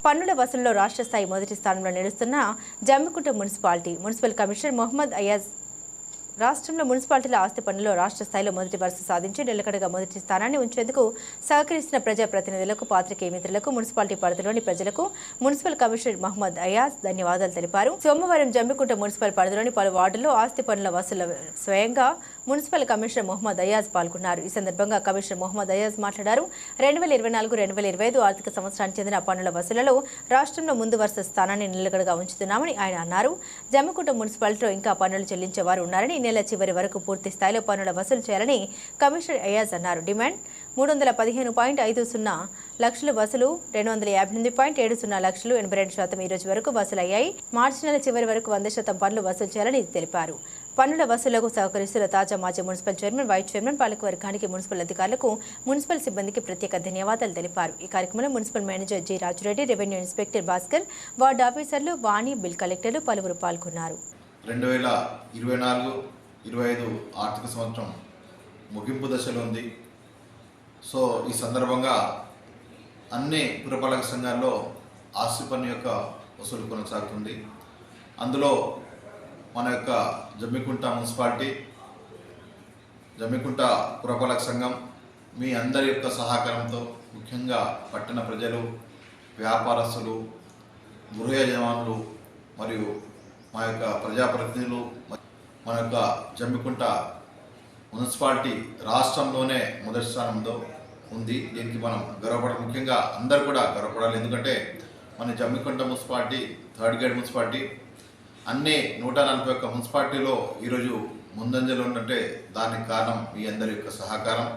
పన్నుల వసూలులో రాష్ట్ర స్థాయి మొదటి స్థానంలో నిలుస్తున్న జమ్మికుంట మున్సిపల్ కమిషనర్ మొహమ్మద్ అయాజ్ రాష్ట్రంలో మున్సిపాలిటీల ఆస్తి పన్నులో రాష్ట్ర స్థాయిలో మొదటి వరుస సాధించి నిలకడగా మొదటి స్థానాన్ని ఉంచేందుకు సహకరిస్తున్న ప్రజాప్రతినిధులకు, పాత్రికేయ మిత్రులకు, మున్సిపాలిటీ పరిధిలోని ప్రజలకు మున్సిపల్ కమిషనర్ మహమ్మద్ అయాజ్ ధన్యవాదాలు తెలిపారు. సోమవారం జమ్మికుంట మున్సిపల్ పరిధిలోని పలు వార్డుల్లో ఆస్తి పన్నుల వసూలు స్వయంగా మున్సిపల్ కమిషనర్ మహమ్మద్ అయాజ్ పాల్గొన్నారు. ఈ సందర్భంగా కమిషనర్ మహమ్మద్ అయాజ్ మాట్లాడారు. 2024-2025 ఆర్థిక సంవత్సరానికి చెందిన పన్నుల వసూళ్లలో రాష్ట్రంలో ముందు వరుస స్థానాన్ని నిలకడగా ఉంచుతున్నామని ఆయన అన్నారు. జమ్మికుంట మున్సిపాలిటీలో ఇంకా పన్నులు చెల్లించే వారు ఉన్నారని, నెల చివరి వరకు పూర్తి స్థాయిలో పన్నుల వసూలు చేయాలని కమిషనర్ అయాజ్ అన్నారు. డిమాండ్ 315.50 లక్షలు వసూలు 258.70 లక్షలు 82% ఈ రోజు వరకు వసూలయ్యాయి. మార్చి నెల చివరి వరకు 100% పన్నులు వసూలు చేయాలని తెలిపారు. పన్నుల వసూళ్లకు సహకరిస్తున్న తాజా మాజీ మున్సిపల్ చైర్మన్, వైస్ చైర్మన్, పాలకవర్గానికి, మున్సిపల్ అధికారులకు, మున్సిపల్ సిబ్బందికి ప్రత్యేక ధన్యవాదాలు తెలిపారు. ఈ కార్యక్రమంలో municipal manager G Raju Reddy, revenue inspector Bhaskar, ward ఆఫీసర్లు, వాణి, బిల్ కలెక్టర్లు పలువురు పాల్గొన్నారు. 2024-25 ఆర్థిక సంవత్సరం ముగింపు దశలో ఉంది. సో ఈ సందర్భంగా అన్ని పురపాలక సంఘాల్లో ఆస్తి పన్ను యొక్క వసూలు కొనసాగుతుంది. అందులో మన యొక్క జమ్మికుంట మున్సిపాలిటీ, జమ్మికుంట పురపాలక సంఘం మీ అందరి యొక్క సహకారంతో, ముఖ్యంగా పట్టణ ప్రజలు, వ్యాపారస్తులు, గృహ యజమానులు మరియు మా యొక్క ప్రజాప్రతినిధులు, మన యొక్క జమ్మికుంట మున్సిపాలిటీ రాష్ట్రంలోనే మొదటి స్థానంలో ఉంది. దీనికి మనం గర్వపడాలి. ముఖ్యంగా అందరూ కూడా గర్వపడాలి. ఎందుకంటే మన Jammikunta municipality third grade municipality. అన్ని 141 మున్సిపాలిటీలో ఈరోజు ముందంజలో ఉందంటే దానికి కారణం మీ అందరి యొక్క సహకారం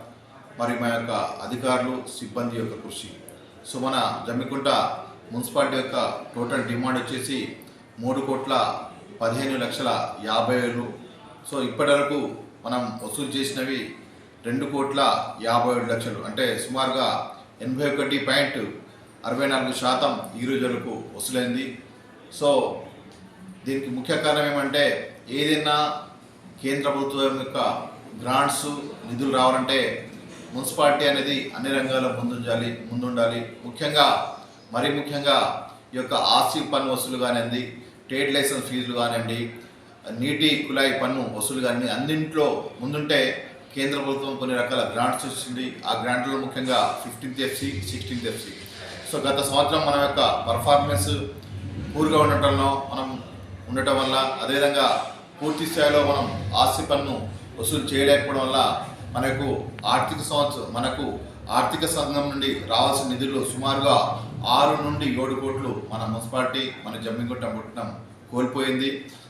మరియు మా యొక్క అధికారులు, సిబ్బంది యొక్క కృషి. సో మన జమ్మికుంట మున్సిపాలిటీ యొక్క టోటల్ డిమాండ్ వచ్చేసి 3,15,50,000. సో ఇప్పటి వరకు మనం వసూలు చేసినవి 2,57,00,000, అంటే సుమారుగా 81.64% ఈ రోజు వరకు వసూలైంది. సో దీనికి ముఖ్య కారణం ఏమంటే, ఏదైనా కేంద్ర ప్రభుత్వం యొక్క గ్రాంట్స్, నిధులు రావాలంటే మున్సిపాలిటీ అనేది అన్ని రంగాల్లో ముందుండాలి. ముఖ్యంగా ఈ యొక్క ఆస్తి పన్ను వసూలు కానివ్వండి, ట్రేడ్ లైసెన్స్ ఫీజులు కానివ్వండి, నీటి కుళాయి పన్ను వసూలు కానీ అన్నింట్లో ముందుంటే కేంద్ర ప్రభుత్వం కొన్ని రకాల గ్రాంట్స్ ఇస్తుంది. ఆ గ్రాంట్లో ముఖ్యంగా 15th FC, 16th FC. So గత సంవత్సరం మన యొక్క పర్ఫార్మెన్స్ పూర్గా ఉండటం వల్ల, అదేవిధంగా పూర్తి స్థాయిలో మనం ఆస్తి పన్ను వసూలు చేయలేకపోవడం వల్ల మనకు ఆర్థిక సంఘం నుండి రావాల్సిన నిధులు సుమారుగా 6 నుండి 7 కోట్లు మన మున్సిపాలిటీ, మన జమ్మికుంట పట్టణం కోల్పోయింది.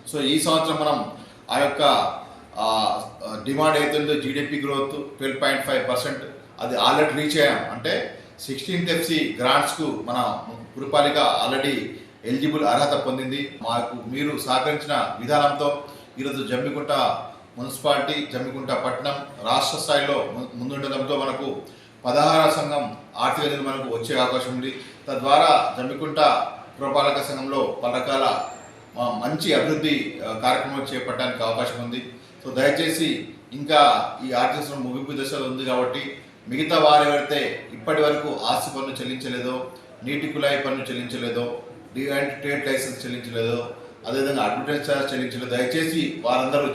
సో ఈ సంవత్సరం మనం ఆ యొక్క డిమాండ్ అవుతుందో జీడిపి గ్రోత్ 12.5%, అది ఆల్రెడీ రీచ్ అయ్యాం. అంటే 16th FC గ్రాంట్స్కు మన పురపాలిక ఆల్రెడీ ఎలిజిబుల్ అర్హత పొందింది. మాకు మీరు సహకరించిన విధానంతో ఈరోజు జమ్మికుంట మున్సిపాలిటీ, జమ్మికుంట పట్టణం రాష్ట్ర స్థాయిలో ముందుండడంతో మనకు 16వ సంఘం ఆర్థిక నిధులు మనకు వచ్చే అవకాశం ఉంది. తద్వారా జమ్మికుంట పురపాలక సంఘంలో పలు రకాల మంచి అభివృద్ధి కార్యక్రమాలు చేపట్టడానికి అవకాశం ఉంది. సో దయచేసి ఇంకా ఈ ఆర్థిక సంవత్సరం ముగింపు దశలో ఉంది కాబట్టి మిగతా వారు ఎవరైతే ఇప్పటి వరకు ఆస్తి పన్ను చెల్లించలేదో, నీటి కుళాయి పన్ను చెల్లించలేదో, ట్రేడ్ లైసెన్స్ చెల్లించలేదో, అదేవిధంగా అడ్వర్టైజ్ ఛార్జ్ చెల్లించలేదు, దయచేసి వారందరూ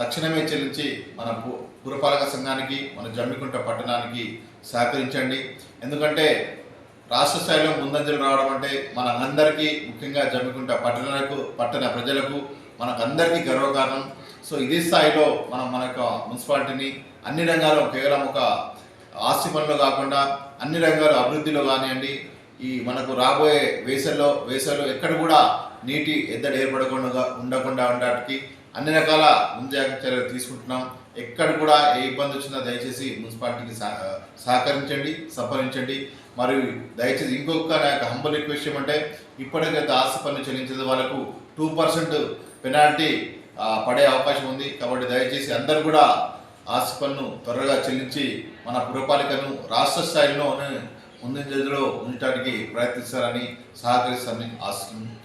తక్షణమే చెల్లించి మన పురపాలక సంఘానికి, మన జమ్మికుంట పట్టణానికి సహకరించండి. ఎందుకంటే రాష్ట్ర స్థాయిలో ముందంజలు రావడం అంటే మనందరికీ, ముఖ్యంగా జమ్మికుంట పట్టణ ప్రజలకు, మనకందరికీ గర్వకారణం. సో ఇదే స్థాయిలో మన యొక్క మున్సిపాలిటీని అన్ని రంగాల్లో, కేవలం ఒక ఆస్తి పనులు కాకుండా అన్ని రంగాల అభివృద్ధిలో కానివ్వండి, ఈ మనకు రాబోయే వేసవిలో ఎక్కడ కూడా నీటి ఎద్దడి ఏర్పడకుండా ఉండడానికి అన్ని రకాల ముంజాగ్రత్త చర్యలు తీసుకుంటున్నాం. ఎక్కడ కూడా ఏ ఇబ్బంది వచ్చినా దయచేసి మున్సిపాలిటీకి సహకరించండి, సంప్రదించండి. మరియు దయచేసి ఇంకొక నా యొక్క హంబల్ రిక్వెస్ట్ ఏమంటే, ఇప్పటికైతే ఆస్తి పన్ను చెల్లించే వాళ్ళకు 2% పెనాల్టీ పడే అవకాశం ఉంది. కాబట్టి దయచేసి అందరూ కూడా ఆస్తి పన్ను త్వరగా చెల్లించి మన పురపాలికను రాష్ట్ర స్థాయిలో ముందంజలో ఉంచడానికి ప్రయత్నిస్తారని, సహకరిస్తారని ఆశిస్తున్నాను.